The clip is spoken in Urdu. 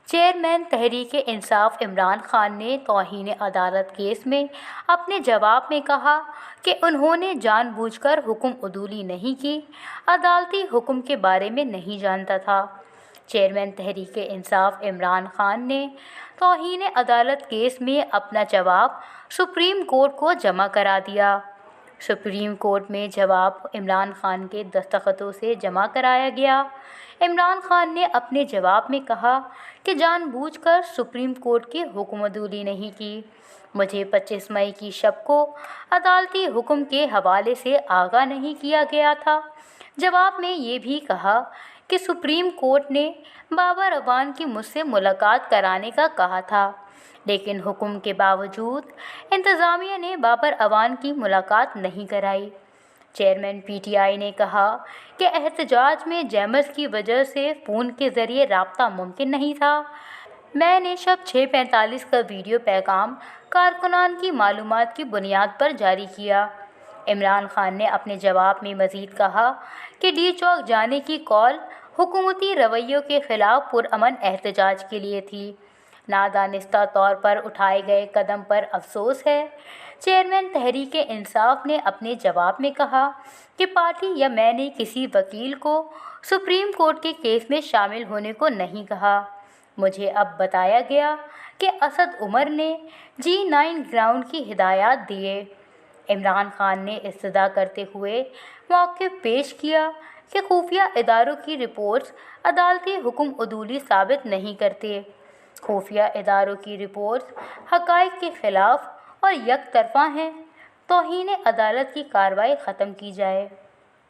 چیئرمین تحریک انصاف عمران خان نے توہین عدالت کیس میں اپنے جواب میں کہا کہ انہوں نے جان بوجھ کر حکم عدولی نہیں کی، عدالتی حکم کے بارے میں نہیں جانتا تھا۔ چیئرمین تحریک انصاف عمران خان نے توہین عدالت کیس میں اپنا جواب سپریم کورٹ کو جمع کرا دیا۔ سپریم کورٹ میں جواب عمران خان کے دستخطوں سے جمع کرایا گیا۔ عمران خان نے اپنے جواب میں کہا کہ جان بوجھ کر سپریم کورٹ کی حکم عدولی نہیں کی۔ مجھے 25 مئی کی شب کو عدالتی حکم کے حوالے سے آگاہ نہیں کیا گیا تھا۔ جواب میں یہ بھی کہا کہ سپریم کورٹ نے بابر اعوان کی مجھ سے ملاقات کرانے کا کہا تھا، لیکن حکم کے باوجود انتظامیہ نے بابر اعوان کی ملاقات نہیں کرائی۔ چیئرمین پی ٹی آئی نے کہا کہ احتجاج میں جیمرز کی وجہ سے فون کے ذریعے رابطہ ممکن نہیں تھا۔ میں نے شب 6:45 کا ویڈیو پیغام کارکنان کی معلومات کی بنیاد پر جاری کیا۔ عمران خان نے اپنے جواب میں مزید کہا کہ ڈی چوک جانے کی کال حکومتی رویوں کے خلاف پرامن احتجاج کے لیے تھی۔ نادانستہ طور پر اٹھائے گئے قدم پر افسوس ہے۔ چیئرمین تحریک انصاف نے اپنے جواب میں کہا کہ پارٹی یا میں نے کسی وکیل کو سپریم کورٹ کے کیس میں شامل ہونے کو نہیں کہا۔ مجھے اب بتایا گیا کہ اسد عمر نے G9 گراؤنڈ کی ہدایات دیے۔ عمران خان نے استدعا کرتے ہوئے موقف پیش کیا کہ خفیہ اداروں کی رپورٹس عدالتی حکم عدولی ثابت نہیں کرتے۔ خفیہ اداروں کی رپورٹس حقائق کے خلاف اور یک طرفہ ہیں۔ توہین عدالت کی کارروائی ختم کی جائے۔